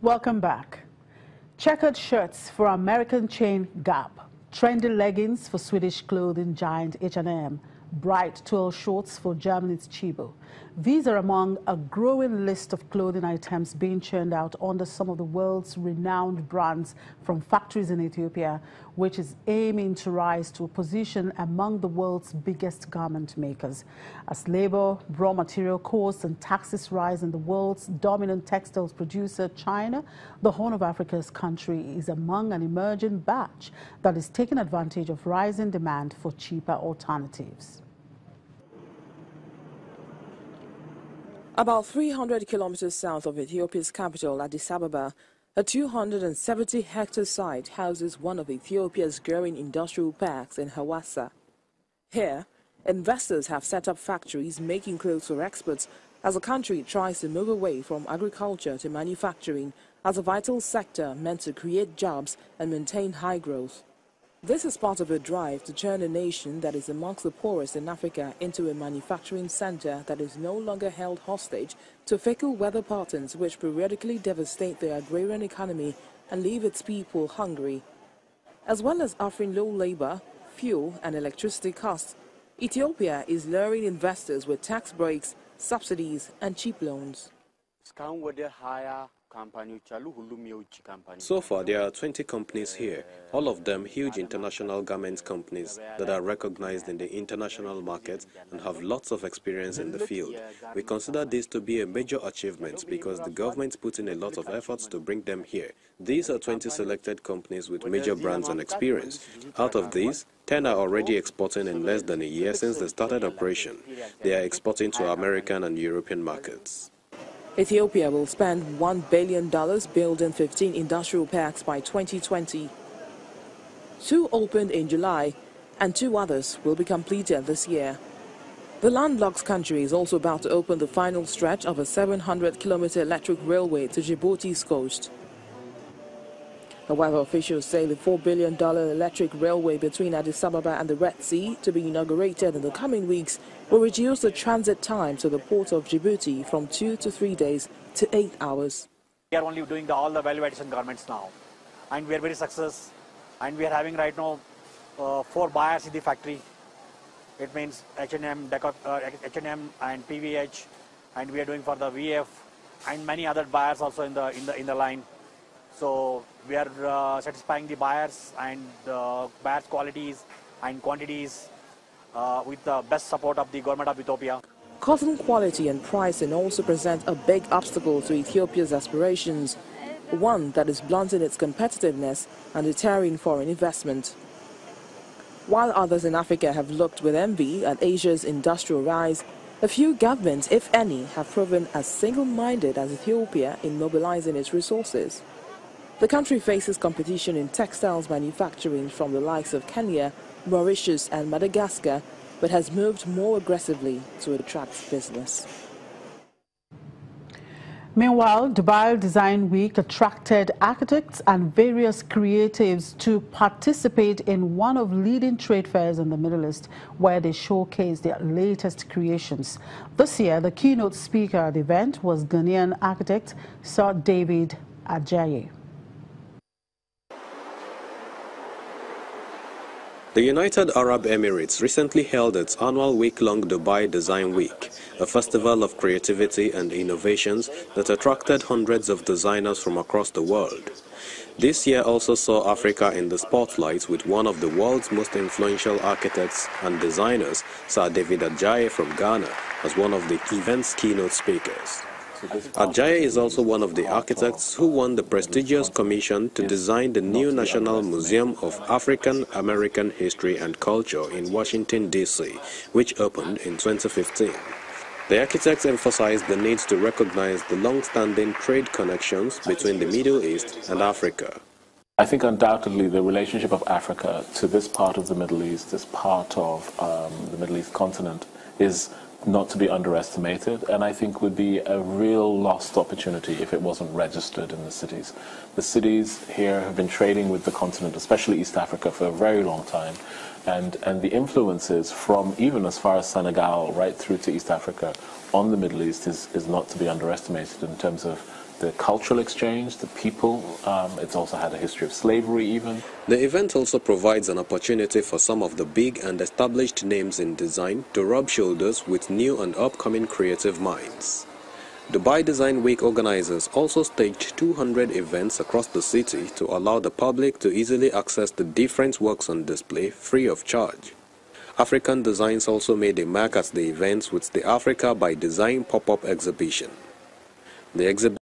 Welcome back. Checkered shirts for American chain Gap, trendy leggings for Swedish clothing giant H&M, bright twill shorts for Germany's Chibo. These are among a growing list of clothing items being churned out under some of the world's renowned brands from factories in Ethiopia, which is aiming to rise to a position among the world's biggest garment makers. As labor, raw material costs and taxes rise in the world's dominant textiles producer, China, the Horn of Africa's country is among an emerging batch that is taking advantage of rising demand for cheaper alternatives. About 300 kilometers south of Ethiopia's capital, Addis Ababa, a 270-hectare site houses one of Ethiopia's growing industrial parks in Hawassa. Here, investors have set up factories making clothes for exports as the country tries to move away from agriculture to manufacturing as a vital sector meant to create jobs and maintain high growth. This is part of a drive to turn a nation that is amongst the poorest in Africa into a manufacturing center that is no longer held hostage to fickle weather patterns which periodically devastate the agrarian economy and leave its people hungry. As well as offering low labor, fuel and electricity costs, Ethiopia is luring investors with tax breaks, subsidies and cheap loans. So far, there are 20 companies here, all of them huge international garment companies that are recognized in the international market and have lots of experience in the field. We consider this to be a major achievement because the government put in a lot of efforts to bring them here. These are 20 selected companies with major brands and experience. Out of these, 10 are already exporting in less than a year since they started operation. They are exporting to American and European markets. Ethiopia will spend $1 billion building 15 industrial parks by 2020. 2 opened in July, and 2 others will be completed this year. The landlocked country is also about to open the final stretch of a 700-kilometer electric railway to Djibouti's coast. However, officials say the $4 billion electric railway between Addis Ababa and the Red Sea, to be inaugurated in the coming weeks, will reduce the transit time to the port of Djibouti from 2 to 3 days to 8 hours. We are only doing all the value addition garments now, and we are very successful. And we are having right now 4 buyers in the factory. It means H&M, H&M and PVH, and we are doing for the VF and many other buyers also in the line. So we are satisfying the buyers and buyers' qualities and quantities with the best support of the government of Ethiopia. Cotton quality and pricing also present a big obstacle to Ethiopia's aspirations, one that is blunting its competitiveness and deterring foreign investment. While others in Africa have looked with envy at Asia's industrial rise, a few governments, if any, have proven as single-minded as Ethiopia in mobilizing its resources. The country faces competition in textiles manufacturing from the likes of Kenya, Mauritius and Madagascar, but has moved more aggressively to attract business. Meanwhile, Dubai Design Week attracted architects and various creatives to participate in one of leading trade fairs in the Middle East, where they showcased their latest creations. This year, the keynote speaker at the event was Ghanaian architect Sir David Ajayi. The United Arab Emirates recently held its annual week-long Dubai Design Week, a festival of creativity and innovations that attracted hundreds of designers from across the world. This year also saw Africa in the spotlight with one of the world's most influential architects and designers, Sir David Ajayi from Ghana, as one of the event's keynote speakers. Ajayi is also one of the architects who won the prestigious commission to design the new National Museum of African American History and Culture in Washington, D.C., which opened in 2015. The architects emphasized the need to recognize the long-standing trade connections between the Middle East and Africa. I think undoubtedly the relationship of Africa to this part of the Middle East, this part of the Middle East continent, is not to be underestimated, and I think would be a real lost opportunity if it wasn't registered in the cities. The cities here have been trading with the continent, especially East Africa, for a very long time, and the influences from even as far as Senegal right through to East Africa on the Middle East is not to be underestimated in terms of the cultural exchange, the people. It's also had a history of slavery even. The event also provides an opportunity for some of the big and established names in design to rub shoulders with new and upcoming creative minds. Dubai Design Week organizers also staged 200 events across the city to allow the public to easily access the different works on display free of charge. African Designs also made a mark at the events with the Africa by Design pop-up exhibition. The exhibition